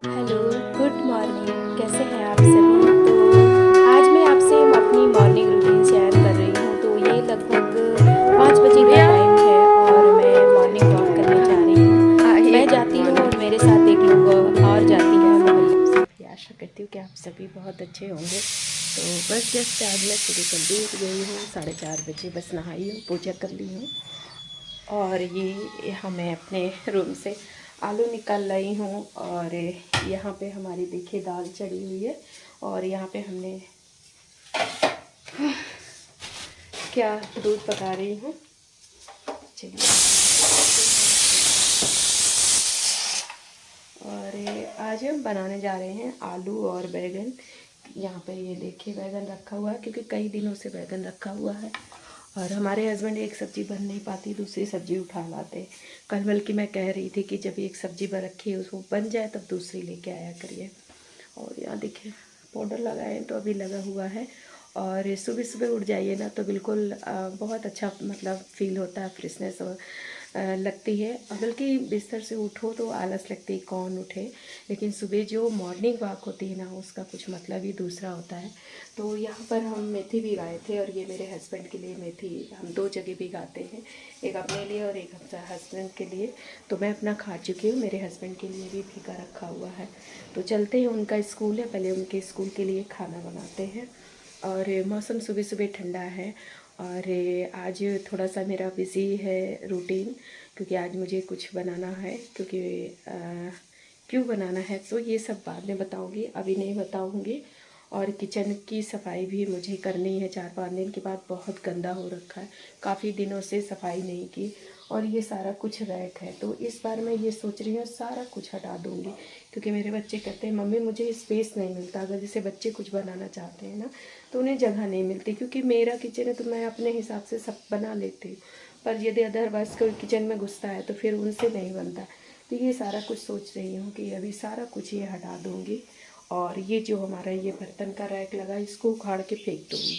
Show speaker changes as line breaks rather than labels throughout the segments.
Hello, good morning. कैसे हैं आप सभी? तो आज मैं आपसे अपनी मॉर्निंग रूटीन शेयर कर रही हूँ। तो ये लगभग 5 बजे का
प्रिया।
टाइम है और मैं मॉर्निंग वॉक करने जा रही हूँ।
हे
मैं
गुड
जाती हूँ
मॉर्निंग।
और मेरे साथ एक लोग और जाती है मोहल्ले से। आशा करती हूँ कि आप सभी बहुत अच्छे होंगे। तो बस जस्ट आज मैं सुबह जल्दी उठ गई हूँ, 4:30 बजे बस नहाई हूँ, पूजा कर ली हूँ। और ये यहाँ मैं अपने रूम से आलू निकाल लाई हूँ और यहाँ पे हमारी देखिए दाल चढ़ी हुई है और यहाँ पे हमने क्या दूध पका रही हूँ। चलिए। और आज हम बनाने जा रहे हैं आलू और बैगन। यहाँ पे ये देखिए बैगन रखा हुआ है क्योंकि कई दिनों से बैगन रखा हुआ है और हमारे हस्बैंड एक सब्ज़ी बन नहीं पाती, दूसरी सब्ज़ी उठा लाते। कल बल्कि मैं कह रही थी कि जब एक सब्ज़ी बन रखी है उसको बन जाए तब दूसरी लेके आया करिए। और यहाँ देखिए पाउडर लगाए तो अभी लगा हुआ है। और सुबह सुबह उठ जाइए ना तो बिल्कुल बहुत अच्छा मतलब फ़ील होता है, फ्रेशनेस और लगती है। बल्कि बिस्तर से उठो तो आलस लगती है, कौन उठे। लेकिन सुबह जो मॉर्निंग वॉक होती है ना उसका कुछ मतलब ही दूसरा होता है। तो यहाँ पर हम मेथी भिगाए थे और ये मेरे हस्बैंड के लिए मेथी हम 2 जगह भिगाते हैं, एक अपने लिए और एक अपने हस्बैंड के लिए। तो मैं अपना खा चुकी हूँ, मेरे हस्बैंड के लिए भी भिगा रखा हुआ है। तो चलते हैं, उनका स्कूल है, पहले उनके स्कूल के लिए खाना बनाते हैं। और मौसम सुबह सुबह ठंडा है और आज थोड़ा सा मेरा बिज़ी है रूटीन, क्योंकि आज मुझे कुछ बनाना है। क्योंकि क्यों बनाना है तो ये सब बाद में बताऊंगी, अभी नहीं बताऊंगी। और किचन की सफाई भी मुझे करनी है, 4-5 दिन के बाद बहुत गंदा हो रखा है, काफ़ी दिनों से सफाई नहीं की। और ये सारा कुछ रैक है तो इस बार मैं ये सोच रही हूँ सारा कुछ हटा दूँगी, क्योंकि मेरे बच्चे कहते हैं मम्मी मुझे स्पेस नहीं मिलता। अगर जैसे बच्चे कुछ बनाना चाहते हैं ना तो उन्हें जगह नहीं मिलती, क्योंकि मेरा किचन है तो मैं अपने हिसाब से सब बना लेती हूँ। पर यदि अदरवाइज़ कोई किचन में घुसता है तो फिर उनसे नहीं बनता। तो ये सारा कुछ सोच रही हूँ कि अभी सारा कुछ ये हटा दूँगी। और ये जो हमारा ये बर्तन का रैक लगा इसको उखाड़ के फेंक दूँगी,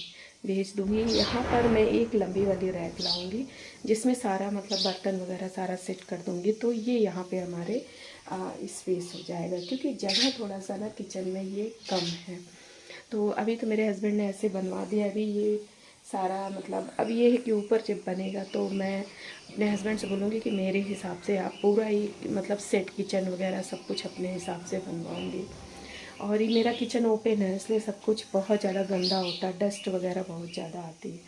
भेज दूँगी। यहाँ पर मैं एक लंबी वाली रैक लाऊँगी जिसमें सारा मतलब बर्तन वगैरह सारा सेट कर दूँगी। तो ये यहाँ पे हमारे स्पेस हो जाएगा, क्योंकि जगह थोड़ा सा ना किचन में ये कम है। तो अभी तो मेरे हस्बैंड ने ऐसे बनवा दिया। अभी ये सारा मतलब अब ये है कि ऊपर जब बनेगा तो मैं अपने हस्बैंड से बोलूँगी कि मेरे हिसाब से आप पूरा ही मतलब सेट किचन वगैरह सब कुछ अपने हिसाब से बनवाऊँगी। और ये मेरा किचन ओपन है इसलिए सब कुछ बहुत ज़्यादा गंदा होता है, डस्ट वगैरह बहुत ज़्यादा आती है।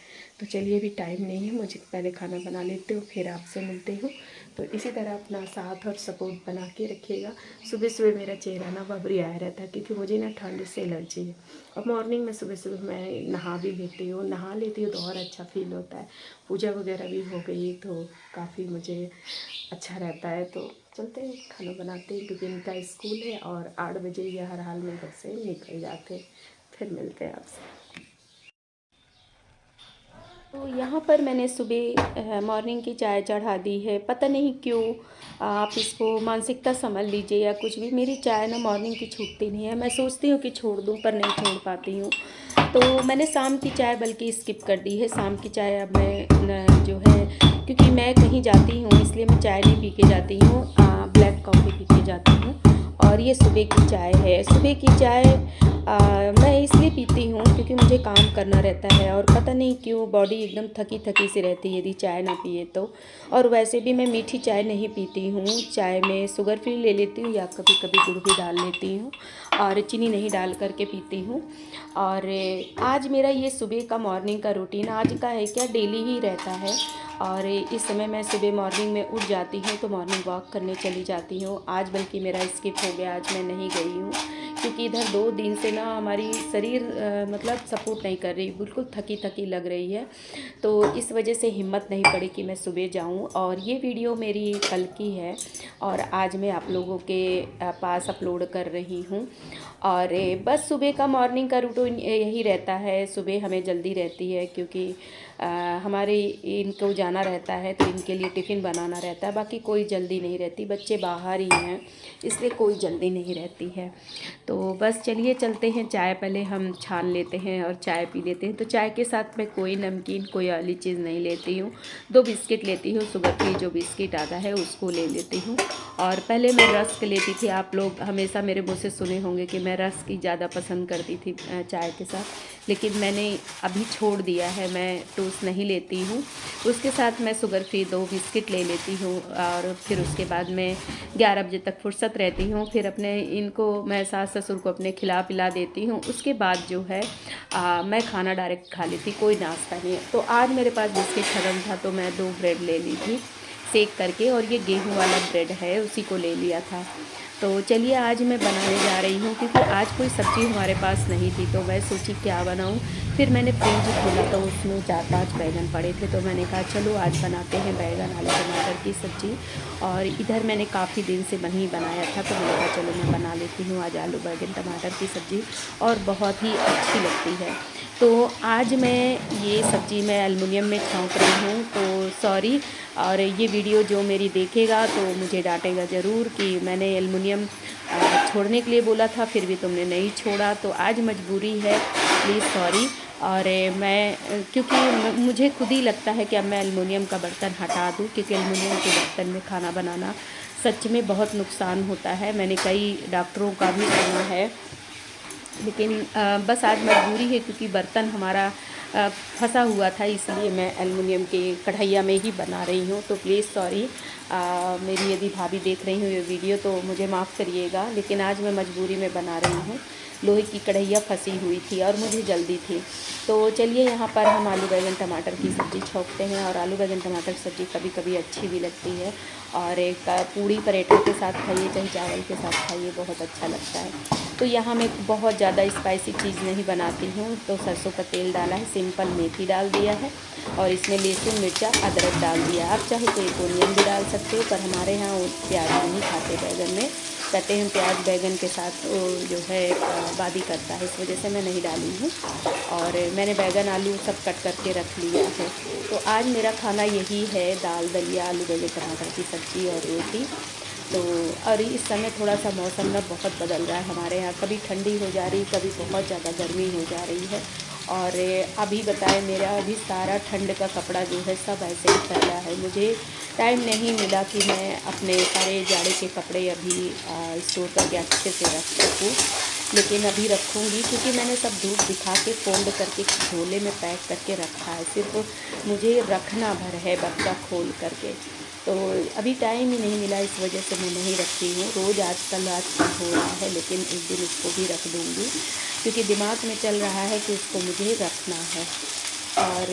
तो चलिए अभी टाइम नहीं है, मुझे पहले खाना बना लेती हूँ फिर आपसे मिलती हूँ। तो इसी तरह अपना साथ और सपोर्ट बना के रखिएगा। सुबह सुबह मेरा चेहरा ना भभरियाया रहता है क्योंकि मुझे ना ठंड से एलर्जी है। और मॉर्निंग में सुबह सुबह मैं नहा भी लेती हूँ, नहा लेती हूँ तो और अच्छा फील होता है। पूजा वगैरह भी हो गई तो काफ़ी मुझे अच्छा रहता है। तो चलते हैं खाना बनाते हैं, क्योंकि इनका स्कूल है और 8 बजे ये हर हाल में घर से निकल जाते हैं। फिर मिलते हैं आपसे। तो यहाँ पर मैंने सुबह मॉर्निंग की चाय चढ़ा दी है, पता नहीं क्यों। आप इसको मानसिकता समझ लीजिए या कुछ भी, मेरी चाय ना मॉर्निंग की छूटती नहीं है। मैं सोचती हूँ कि छोड़ दूँ पर नहीं छोड़ पाती हूँ। तो मैंने शाम की चाय बल्कि स्किप कर दी है। शाम की चाय अब मैं जो है, क्योंकि मैं कहीं जाती हूँ इसलिए मैं चाय नहीं पी के जाती हूँ, ब्लैक कॉफ़ी पी के जाती हूँ। और ये सुबह की चाय है। सुबह की चाय मैं इसलिए पीती हूँ क्योंकि मुझे काम करना रहता है और पता नहीं क्यों बॉडी एकदम थकी थकी सी रहती है यदि चाय ना पिए तो। और वैसे भी मैं मीठी चाय नहीं पीती हूँ, चाय में शुगर फ्री ले लेती हूँ या कभी कभी गुड़ भी डाल लेती हूँ और चीनी नहीं डाल करके पीती हूँ। और आज मेरा ये सुबह का मॉर्निंग का रूटीन आज का है क्या, डेली ही रहता है। और इस समय मैं सुबह मॉर्निंग में उठ जाती हूँ तो मॉर्निंग वॉक करने चली जाती हूँ। आज बल्कि मेरा स्किप हो गया, आज मैं नहीं गई हूँ क्योंकि इधर 2 दिन से ना हमारी शरीर मतलब सपोर्ट नहीं कर रही, बिल्कुल थकी थकी लग रही है। तो इस वजह से हिम्मत नहीं पड़ी कि मैं सुबह जाऊं। और ये वीडियो मेरी कल की है और आज मैं आप लोगों के पास अपलोड कर रही हूँ। और बस सुबह का मॉर्निंग का रूटीन यही रहता है। सुबह हमें जल्दी रहती है क्योंकि हमारे इनको जाना रहता है तो इनके लिए टिफ़िन बनाना रहता है, बाकी कोई जल्दी नहीं रहती, बच्चे बाहर ही हैं इसलिए कोई जल्दी नहीं रहती है। तो बस चलिए चलते हैं, चाय पहले हम छान लेते हैं और चाय पी लेते हैं। तो चाय के साथ मैं कोई नमकीन कोई वाली चीज़ नहीं लेती हूँ, 2 बिस्किट लेती हूँ, शुगर फ्री जो बिस्किट आता है उसको ले लेती हूँ। और पहले मैं रस्क लेती थी, आप लोग हमेशा मेरे मुँह से सुने होंगे कि मैं रस्क ही ज़्यादा पसंद करती थी चाय के साथ, लेकिन मैंने अभी छोड़ दिया है, मैं टोस्ट नहीं लेती हूँ। उसके साथ मैं शुगर फ्री 2 बिस्किट ले लेती हूँ और फिर उसके बाद मैं 11 बजे तक फुर्सत रहती हूँ, फिर अपने इनको मैं सास ससुर को अपने खिला पिला देती हूँ। उसके बाद जो है मैं खाना डायरेक्ट खा लेती, कोई नाश्ता नहीं। तो आज मेरे पास बिस्किट खत्म था तो मैं 2 ब्रेड ले ली थी सेक करके, और ये गेहूं वाला ब्रेड है उसी को ले लिया था। तो चलिए आज मैं बनाने जा रही हूँ, क्योंकि आज कोई सब्ज़ी हमारे पास नहीं थी तो मैं सोची क्या बनाऊँ। फिर मैंने फ्रिज खोला तो उसमें 4-5 बैंगन पड़े थे, तो मैंने कहा चलो आज बनाते हैं बैंगन आलू टमाटर की सब्ज़ी। और इधर मैंने काफ़ी दिन से नहीं बनाया था तो मैंने कहा चलो मैं बना लेती हूँ आज आलू बैंगन टमाटर की सब्ज़ी, और बहुत ही अच्छी लगती है। तो आज मैं ये सब्ज़ी मैं एल्युमिनियम में छौंक रही हूँ, तो सॉरी, और ये वीडियो जो मेरी देखेगा तो मुझे डांटेगा ज़रूर कि मैंने एल्युमिनियम छोड़ने के लिए बोला था फिर भी तुमने नहीं छोड़ा, तो आज मजबूरी है, प्लीज़ सॉरी। और मैं क्योंकि मुझे खुद ही लगता है कि अब मैं एल्युमिनियम का बर्तन हटा दूँ, क्योंकि एल्युमिनियम के बर्तन में खाना बनाना सच में बहुत नुकसान होता है, मैंने कई डॉक्टरों का भी सुना है। लेकिन बस आज मजबूरी है, क्योंकि बर्तन हमारा फंसा हुआ था, इसलिए मैं एल्युमिनियम के कढ़ाइया में ही बना रही हूँ। तो प्लीज़ सॉरी, मेरी यदि भाभी देख रही हूँ ये वीडियो तो मुझे माफ़ करिएगा, लेकिन आज मैं मजबूरी में बना रही हूँ। लोहे की कढ़ाइया फंसी हुई थी और मुझे जल्दी थी। तो चलिए यहाँ पर हम आलू बैंगन टमाटर की सब्ज़ी छौंकते हैं, और आलू बैंगन टमाटर की सब्ज़ी कभी कभी अच्छी भी लगती है, और एक पूड़ी पराठे के साथ खाइए चाहे चावल के साथ खाइए, बहुत अच्छा लगता है। तो यहाँ मैं बहुत ज़्यादा स्पाइसी चीज़ नहीं बनाती हूँ, तो सरसों का तेल डाला है, सिंपल मेथी डाल दिया है, और इसमें लहसुन मिर्चा अदरक डाल दिया। आप चाहे तो एक ओनियन भी डाल सकते हो, पर हमारे यहाँ प्याज नहीं खाते बैगन में, कहते हैं प्याज बैगन के साथ जो है बादी करता है, इस वजह से मैं नहीं डाली हूँ। और मैंने बैगन आलू सब कट करके रख लिया है। तो आज मेरा खाना यही है, दाल दलिया आलू बैंगन टमाटर की सब्ज़ी और रोटी। तो और इस समय थोड़ा सा मौसम ना बहुत बदल रहा है हमारे यहाँ, कभी ठंडी हो जा रही, कभी बहुत ज़्यादा गर्मी हो जा रही है। और अभी बताएं, मेरा अभी सारा ठंड का कपड़ा जो है सब ऐसे ही फैला है, मुझे टाइम नहीं मिला कि मैं अपने सारे जाड़े के कपड़े अभी स्टोर करके अच्छे से रख सकूँ, लेकिन अभी रखूँगी, क्योंकि मैंने सब धूप दिखा के फोल्ड करके झोले में पैक करके रखा है, सिर्फ मुझे रखना भर है बक्सा खोल करके। तो अभी टाइम ही नहीं मिला, इस वजह से मैं नहीं रखती हूँ। रोज़ आजकल हो रहा है, लेकिन एक दिन इसको भी रख दूँगी, क्योंकि दिमाग में चल रहा है कि इसको मुझे रखना है। और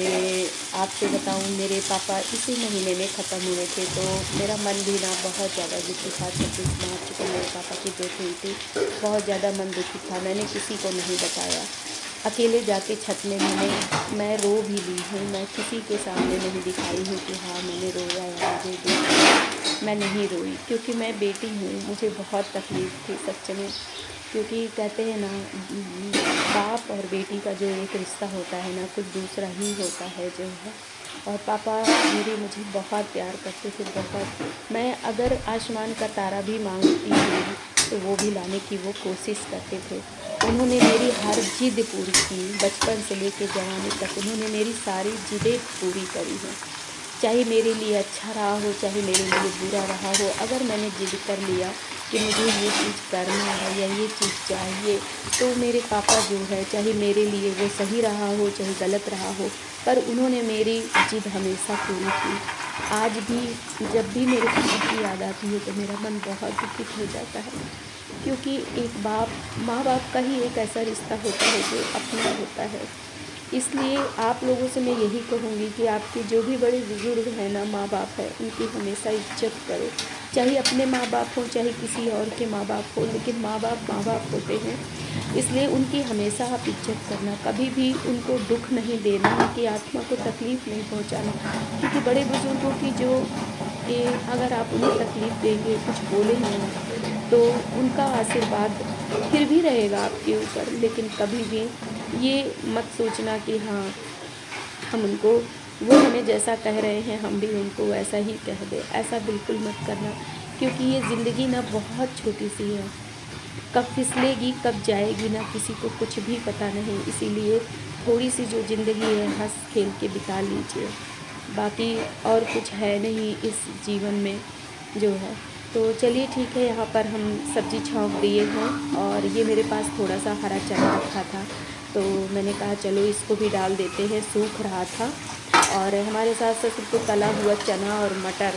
आपसे बताऊँ, मेरे पापा इसी महीने में ख़त्म हुए थे, तो मेरा मन भी ना बहुत ज़्यादा दुखी था। 26 मार्च को मेरे पापा की डेथ हुई थी, बहुत ज़्यादा मन दुखी था, मैंने किसी को नहीं बताया। अकेले जाके छत में मैं रो भी ली हूँ, मैं किसी के सामने नहीं दिखाई हूँ कि हाँ मैंने रोया या मुझे दुख, मैं नहीं रोई, क्योंकि मैं बेटी हूँ, मुझे बहुत तकलीफ़ थी सच में। क्योंकि कहते हैं ना, बाप और बेटी का जो एक रिश्ता होता है ना, कुछ दूसरा ही होता है जो है। और पापा मेरे मुझे बहुत प्यार करते थे, बहुत। मैं अगर आसमान का तारा भी मांगती थी तो वो भी लाने की वो कोशिश करते थे। उन्होंने मेरी हर जिद पूरी की, बचपन से लेकर जवानी तक उन्होंने मेरी सारी जिदें पूरी करी हैं, चाहे मेरे लिए अच्छा रहा हो चाहे मेरे लिए बुरा रहा हो। अगर मैंने जिद कर लिया कि मुझे ये चीज़ करना है या ये चीज़ चाहिए, तो मेरे पापा जो है, चाहे मेरे लिए वो सही रहा हो चाहे गलत रहा हो, पर उन्होंने मेरी जिद हमेशा पूरी की। आज भी जब भी मेरे पापा की याद आती है तो मेरा मन बहुत दुखित हो जाता है, क्योंकि एक माँ बाप का ही एक ऐसा रिश्ता होता है जो अपना होता है। इसलिए आप लोगों से मैं यही कहूँगी कि आपके जो भी बड़े बुज़ुर्ग हैं ना, माँ बाप हैं, उनकी हमेशा इज्जत करो, चाहे अपने माँ बाप हों चाहे किसी और के माँ बाप हों, लेकिन माँ बाप होते हैं, इसलिए उनकी हमेशा आप इज्जत करना, कभी भी उनको दुख नहीं देना, उनकी आत्मा को तकलीफ़ नहीं पहुँचाना। क्योंकि बड़े बुज़ुर्गों की जो अगर आप उन्हें तकलीफ़ देंगे, कुछ बोलेंगे ना, तो उनका आशीर्वाद फिर भी रहेगा आपके ऊपर, लेकिन कभी भी ये मत सोचना कि हाँ हम उनको वो हमें जैसा कह रहे हैं हम भी उनको वैसा ही कह दें। ऐसा बिल्कुल मत करना, क्योंकि ये ज़िंदगी ना बहुत छोटी सी है, कब फिसलेगी कब जाएगी ना किसी को कुछ भी पता नहीं। इसीलिए थोड़ी सी जो ज़िंदगी है हंस खेल के बिता लीजिए, बाकी और कुछ है नहीं इस जीवन में जो है। तो चलिए ठीक है, यहाँ पर हम सब्ज़ी छौंक दिए हैं और ये मेरे पास थोड़ा सा हरा चना रखा था, तो मैंने कहा चलो इसको भी डाल देते हैं, सूख रहा था। और हमारे सास ससुर को तला हुआ चना और मटर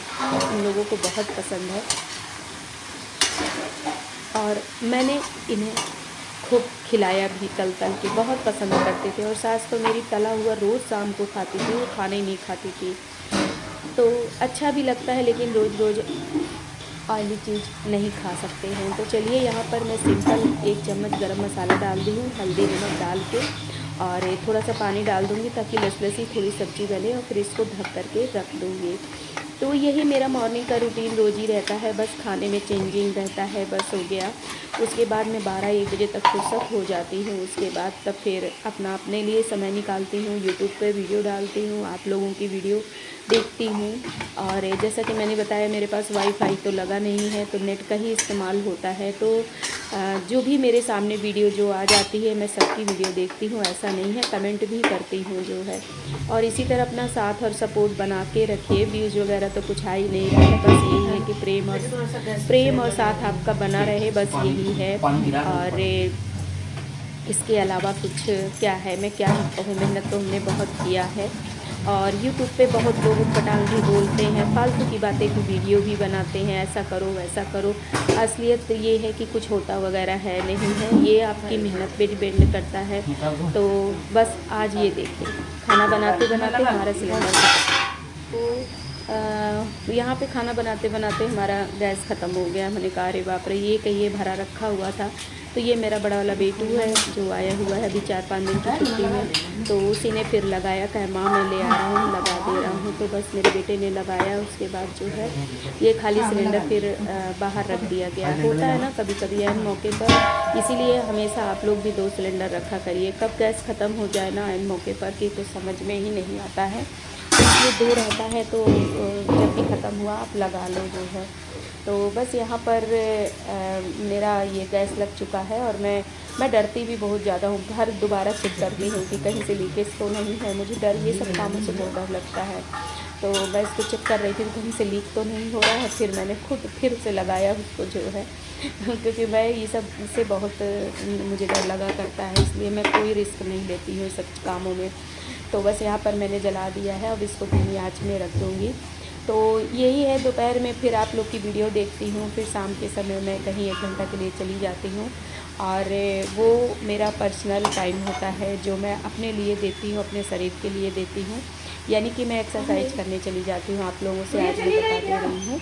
उन लोगों को बहुत पसंद है, और मैंने इन्हें खूब खिलाया भी, तल के बहुत पसंद करते थे। और सास तो मेरी तला हुआ रोज़ शाम को खाती थी, वो खाने नहीं खाती थी। तो अच्छा भी लगता है, लेकिन रोज़ रोज़ ऑयली चीज़ नहीं खा सकते हैं। तो चलिए यहाँ पर मैं सिंपल 1 चम्मच गरम मसाला डाल दी हूँ, हल्दी नमक डाल के, और थोड़ा सा पानी डाल दूँगी ताकि लसलसी थोड़ी सब्ज़ी बने, और फिर इसको ढक करके रख दूँगी। तो यही मेरा मॉर्निंग का रूटीन रोज़ ही रहता है, बस खाने में चेंजिंग रहता है, बस हो गया। उसके बाद मैं 12-1 बजे तक फुर्सत हो जाती हूँ। उसके बाद तब फिर अपने लिए समय निकालती हूँ, यूट्यूब पे वीडियो डालती हूँ, आप लोगों की वीडियो देखती हूँ। और जैसा कि मैंने बताया मेरे पास वाईफाई तो लगा नहीं है, तो नेट का ही इस्तेमाल होता है। तो जो भी मेरे सामने वीडियो जो आ जाती है मैं सबकी वीडियो देखती हूँ, ऐसा नहीं है, कमेंट भी करती हूँ जो है। और इसी तरह अपना साथ और सपोर्ट बना के रखिए। व्यूज़ वगैरह तो कुछ आ ही नहीं रहा है, बस यही है कि प्रेम और साथ आपका बना रहे, बस यही है। और इसके अलावा कुछ क्या है, मैं क्या कहूँ, मेहनत तो हमने बहुत किया है। और यूट्यूब पे बहुत लोग उटपटांग भी बोलते हैं, फालतू की बातें की वीडियो भी बनाते हैं, ऐसा करो वैसा करो। असलियत ये है कि कुछ होता वगैरह है नहीं है, ये आपकी मेहनत पे डिपेंड करता है। तो बस आज ये देखिए, खाना बनाते बनाते हमारा सिलेंडर तो यहाँ पे खाना बनाते बनाते हमारा गैस ख़त्म हो गया। मैंने कहा अरे बाप रे, ये कहिए भरा रखा हुआ था। तो ये मेरा बड़ा वाला बेटू है जो आया हुआ है अभी 4-5 दिन की छुट्टी में, तो उसी ने फिर लगाया, कहा माँ मैं ले आ रहा हूँ, लगा दे रहा हूँ। तो बस मेरे बेटे ने लगाया। उसके बाद जो है ये खाली सिलेंडर फिर बाहर रख दिया गया। होता है ना कभी कभी एन मौके पर, इसीलिए हमेशा आप लोग भी 2 सिलेंडर रखा करिए। कब गैस ख़त्म हो जाए ना एन मौके पर कि कुछ समझ में ही नहीं आता है। ये 2 रहता है, तो जब भी ख़त्म हुआ आप लगा लो जो है। तो बस यहाँ पर मेरा ये गैस लग चुका है, और मैं डरती भी बहुत ज़्यादा हूँ। घर दोबारा चेक करती हूँ कि कहीं से लीकेज तो नहीं है, मुझे डर ये सब कामों से बहुत डर लगता है। तो मैं इसको चेक कर रही थी कहीं से लीक तो नहीं हो रहा है। फिर मैंने खुद फिर से लगाया उसको जो है क्योंकि मैं ये सब से बहुत मुझे डर लगा करता है, इसलिए मैं कोई रिस्क नहीं लेती हूँ सब कामों में। तो बस यहाँ पर मैंने जला दिया है, अब इसको धीमी आँच में रख दूँगी। तो यही है, दोपहर में फिर आप लोग की वीडियो देखती हूँ, फिर शाम के समय मैं कहीं 1 घंटा के लिए चली जाती हूँ, और वो मेरा पर्सनल टाइम होता है जो मैं अपने लिए देती हूँ, अपने शरीर के लिए देती हूँ। यानी कि मैं एक्सरसाइज करने चली जाती हूँ, आप लोगों से आज मैं बता दे रही हूँ।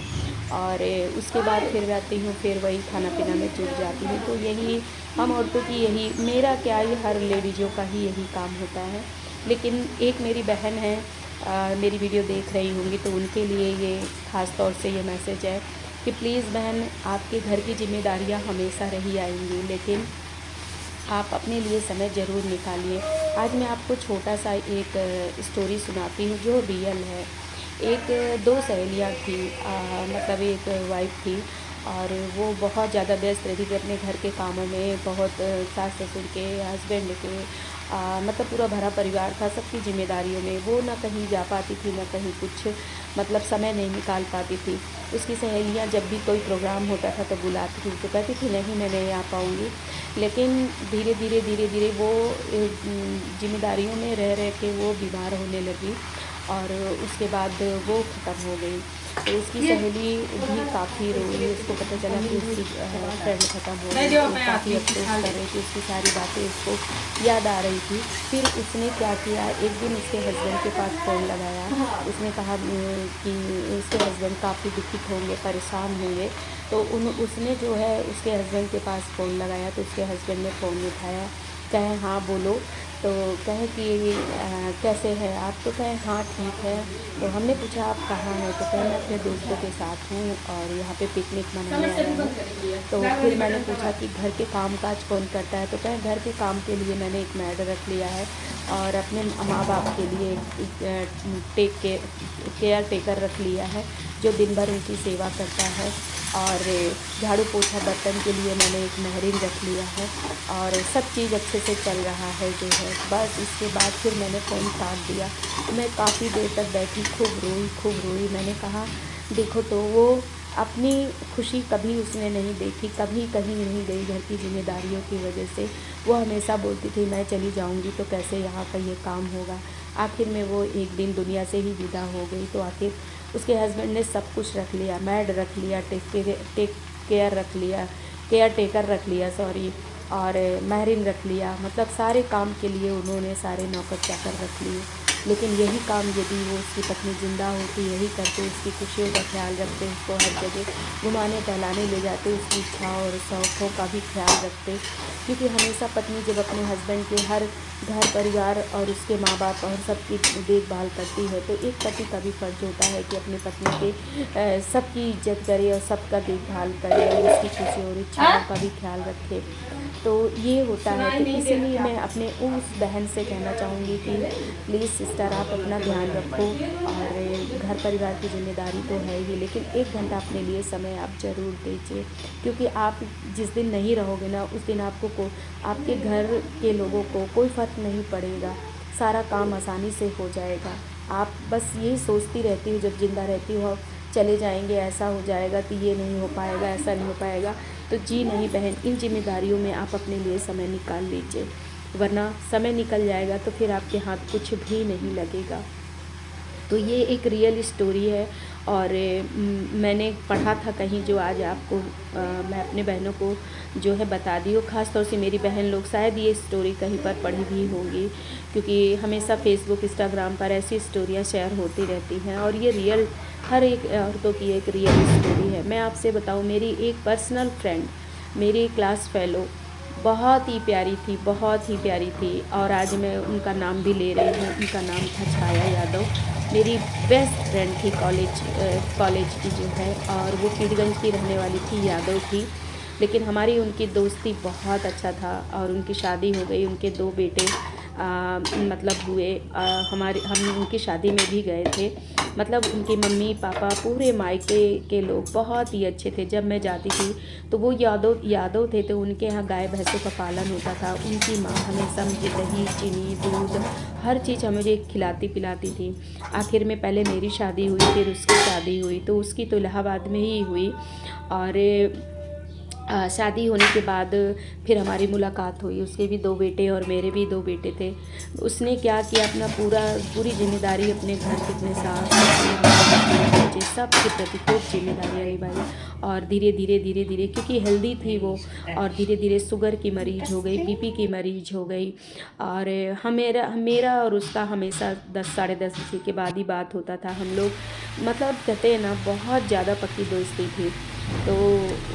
और उसके बाद फिर आती हूँ, फिर वही खाना पीना में जुट जाती हूँ। तो यही हम औरतों की, यही मेरा क्या, ये हर लेडीज़ों का ही यही काम होता है। लेकिन एक मेरी बहन है, मेरी वीडियो देख रही होंगी, तो उनके लिए ये ख़ास तौर से ये मैसेज है कि प्लीज़ बहन, आपके घर की जिम्मेदारियां हमेशा रही आएंगी, लेकिन आप अपने लिए समय ज़रूर निकालिए। आज मैं आपको छोटा सा एक स्टोरी सुनाती हूँ जो रियल है। एक 2 सहेलियाँ थी, मतलब एक वाइफ थी, और वो बहुत ज़्यादा व्यस्त रहती थी अपने घर के कामों में, बहुत सास ससुर के, हस्बैंड के, मतलब पूरा भरा परिवार था, सबकी जिम्मेदारियों में वो ना कहीं जा पाती थी, ना कहीं कुछ, मतलब समय नहीं निकाल पाती थी। उसकी सहेलियाँ जब भी कोई प्रोग्राम होता था तो बुलाती थी, तो कहती थी नहीं मैं नहीं आ पाऊँगी। लेकिन धीरे धीरे वो जिम्मेदारियों में रह रह के वो बीमार होने लगी, और उसके बाद वो ख़त्म हो गई। तो उसकी सहेली भी काफ़ी रोई, उसको पता चला कि उसकी फ्रेंड ख़त्म हो गई, तो काफ़ी अफसोस कर रही थी, उसकी सारी बातें उसको याद आ रही थी। फिर उसने क्या किया, एक दिन उसके हस्बैंड के पास फ़ोन लगाया। उसने कहा कि उसके हस्बैंड काफ़ी दुखित होंगे, परेशान होंगे, तो उसने जो है उसके हस्बैंड के पास फ़ोन लगाया। तो उसके हस्बैंड ने फ़ोन उठाया, कहे हाँ बोलो। तो कहे कि कैसे हैं आप, तो कहे हाँ ठीक है। तो हमने पूछा आप कहाँ हैं, तो कहे मैं अपने दोस्तों के साथ हूँ और यहाँ पे पिकनिक मनाने आया हूँ। तो फिर मैंने पूछा कि घर के काम काज कौन करता है, तो कहे घर के काम के लिए मैंने एक मैड रख लिया है, और अपने माँ बाप के लिए केयर टेकर रख लिया है जो दिन भर उनकी सेवा करता है। और झाड़ू पोछा बर्तन के लिए मैंने एक महरीन रख लिया है और सब चीज़ अच्छे से चल रहा है जो है। बस इसके बाद फिर मैंने फ़ोन काट दिया। मैं काफ़ी देर तक बैठी, खूब रोई। मैंने कहा देखो, तो वो अपनी खुशी कभी उसने नहीं देखी, कभी कहीं नहीं गई घर की जिम्मेदारियों की वजह से। वो हमेशा बोलती थी मैं चली जाऊंगी तो कैसे यहाँ का ये काम होगा। आखिर में वो एक दिन दुनिया से ही विदा हो गई। तो आखिर उसके हस्बैंड ने सब कुछ रख लिया, मैड रख लिया, केयर रख लिया, केयर टेकर रख लिया सॉरी, और महरीन रख लिया। मतलब सारे काम के लिए उन्होंने सारे नौकर चाकर रख लिए। लेकिन यही काम यदि वो उसकी पत्नी ज़िंदा होती, यही करते, उसकी खुशियों का ख्याल रखते, उसको हर जगह घुमाने टहलाने ले जाते, उसकी इच्छाओं और शौक़ों का भी ख्याल रखते। क्योंकि हमेशा पत्नी जब अपने हस्बैंड के हर घर परिवार और उसके माँ बाप और सबकी देखभाल करती है तो एक पति का भी फ़र्ज़ होता है कि अपनी पत्नी के सबकी इज्जत करे और सबका देखभाल करे और उसकी खुशी और इच्छाओं का भी ख्याल रखे। तो ये होता है। तो इसीलिए मैं अपने उस बहन से कहना चाहूँगी कि प्लीज़ सिस्टर, आप अपना ध्यान रखो और घर परिवार की जिम्मेदारी तो है ही, लेकिन 1 घंटा अपने लिए समय आप ज़रूर दीजिए। क्योंकि आप जिस दिन नहीं रहोगे ना, उस दिन आपके घर के लोगों को कोई फ़र्क नहीं पड़ेगा, सारा काम आसानी से हो जाएगा। आप बस यही सोचती रहती हो जब ज़िंदा रहती हो, चले जाएंगे, ऐसा हो जाएगा तो ये नहीं हो पाएगा, ऐसा नहीं हो पाएगा। तो जी नहीं बहन, इन जिम्मेदारियों में आप अपने लिए समय निकाल लीजिए, वरना समय निकल जाएगा तो फिर आपके हाथ कुछ भी नहीं लगेगा। तो ये एक रियल स्टोरी है और मैंने पढ़ा था कहीं, जो आज आपको मैं अपने बहनों को जो है बता दी हो। ख़ास तौर से मेरी बहन लोग शायद ये स्टोरी कहीं पर पढ़ी भी होंगी, क्योंकि हमेशा फेसबुक इंस्टाग्राम पर ऐसी स्टोरियाँ शेयर होती रहती हैं और ये रियल, हर एक औरतों की एक रियल स्टोरी है। मैं आपसे बताऊँ, मेरी एक पर्सनल फ्रेंड, मेरी क्लास फेलो बहुत ही प्यारी थी और आज मैं उनका नाम भी ले रही हूँ। उनका नाम था छाया यादव। मेरी बेस्ट फ्रेंड थी कॉलेज की जो है, और वो कीड़गंज की रहने वाली थी, यादव थी। लेकिन हमारी उनकी दोस्ती बहुत अच्छा था और उनकी शादी हो गई, उनके 2 बेटे मतलब हुए। हम उनकी शादी में भी गए थे। मतलब उनकी मम्मी पापा पूरे मायके के लोग बहुत ही अच्छे थे। जब मैं जाती थी तो वो यादव थे, तो उनके यहाँ गाय भैंसों का पालन होता था। उनकी माँ हमेशा मुझे दही, चीनी, दूध, हर चीज़ मुझे खिलाती पिलाती थी। आखिर में पहले मेरी शादी हुई, फिर उसकी शादी हुई, तो उसकी तो इलाहाबाद में ही हुई। और शादी होने के बाद फिर हमारी मुलाकात हुई। उसके भी 2 बेटे और मेरे भी 2 बेटे थे। उसने क्या किया, अपना पूरी जिम्मेदारी अपने घर के, अपने सास बच्चे सब के प्रति खूब जिम्मेदारियाँ निभाई। और धीरे धीरे क्योंकि हेल्दी थी वो, और धीरे धीरे शुगर की मरीज़ हो गई, बीपी की मरीज़ हो गई। और मेरा और उसका हमेशा 10 साढ़े 10 बजे के बाद ही बात होता था। हम लोग मतलब कहते हैं ना, बहुत ज़्यादा पक्की दोस्ती थी। तो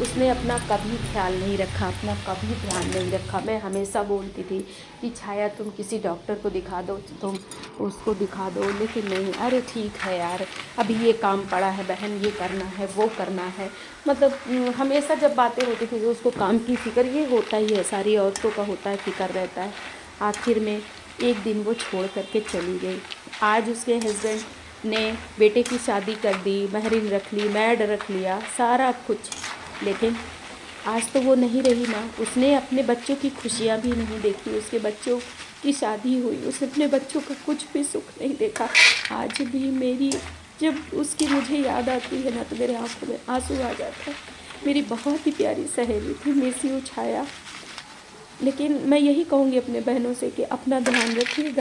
उसने अपना कभी ख्याल नहीं रखा, अपना कभी ध्यान नहीं रखा। मैं हमेशा बोलती थी कि छाया तुम किसी डॉक्टर को दिखा दो, तुम उसको दिखा दो, लेकिन नहीं, अरे ठीक है यार, अभी ये काम पड़ा है बहन, ये करना है, वो करना है। मतलब हमेशा जब बातें होती थी तो उसको काम की फ़िक्र, ये होता ही है, सारी औरतों का होता है, फ़िक्र रहता है। आखिर में एक दिन वो छोड़ करके चली गई। आज उसके हस्बैंड ने बेटे की शादी कर दी, महरीन रख ली, मैड रख लिया, सारा कुछ, लेकिन आज तो वो नहीं रही ना। उसने अपने बच्चों की खुशियाँ भी नहीं देखी। उसके बच्चों की शादी हुई, उसने अपने बच्चों का कुछ भी सुख नहीं देखा। आज भी मेरी जब उसकी मुझे याद आती है ना, तो मेरे आंखों में आंसू आ जाता है। मेरी बहुत ही प्यारी सहेली थी, मिस यू छाया। लेकिन मैं यही कहूँगी अपने बहनों से कि अपना ध्यान रखिए,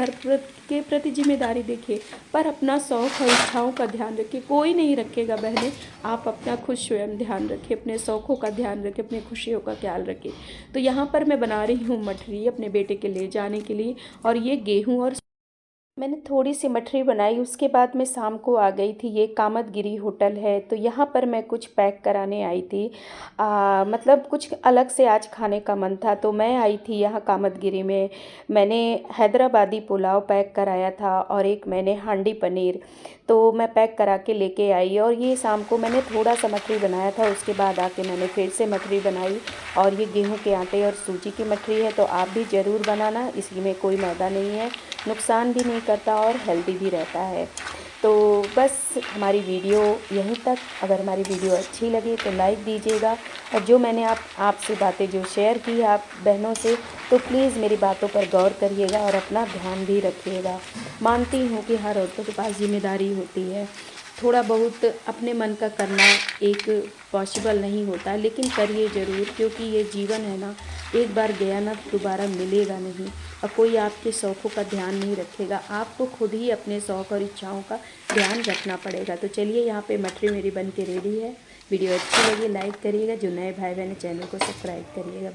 के प्रति जिम्मेदारी देखिए, पर अपना शौक़ और इच्छाओं का ध्यान रखिए। कोई नहीं रखेगा बहनें, आप अपना खुद स्वयं ध्यान रखिए, अपने शौक़ों का ध्यान रखिए, अपनी खुशियों का ख्याल रखिए। तो यहाँ पर मैं बना रही हूँ मठरी अपने बेटे के ले जाने के लिए, और ये गेहूँ और मैंने थोड़ी सी मठरी बनाई। उसके बाद मैं शाम को आ गई थी। ये कामतगिरी होटल है, तो यहाँ पर मैं कुछ पैक कराने आई थी। मतलब कुछ अलग से आज खाने का मन था, तो मैं आई थी यहाँ कामतगिरी में। मैंने हैदराबादी पुलाव पैक कराया था और एक मैंने हांडी पनीर। तो मैं पैक करा के लेके आई और ये शाम को मैंने थोड़ा सा मठरी बनाया था, उसके बाद आके मैंने फिर से मठरी बनाई। और ये गेहूं के आटे और सूजी की मठरी है, तो आप भी ज़रूर बनाना। इसमें कोई मैदा नहीं है, नुकसान भी नहीं करता और हेल्दी भी रहता है। तो बस हमारी वीडियो यहीं तक। अगर हमारी वीडियो अच्छी लगी तो लाइक दीजिएगा, और जो मैंने आपसे बातें जो शेयर की आप बहनों से, तो प्लीज़ मेरी बातों पर गौर करिएगा और अपना ध्यान भी रखिएगा। मानती हूँ कि हर औरतों के पास जिम्मेदारी होती है, थोड़ा बहुत अपने मन का करना एक पॉसिबल नहीं होता, लेकिन करिए ज़रूर, क्योंकि ये जीवन है ना, एक बार गया ना दोबारा मिलेगा नहीं। और कोई आपके शौक़ों का ध्यान नहीं रखेगा, आपको खुद ही अपने शौक़ और इच्छाओं का ध्यान रखना पड़ेगा। तो चलिए, यहाँ पे मठरी मेरी बन के रेडी है। वीडियो अच्छी लगी लाइक करिएगा, जो नए भाई बहन चैनल को सब्सक्राइब करिएगा।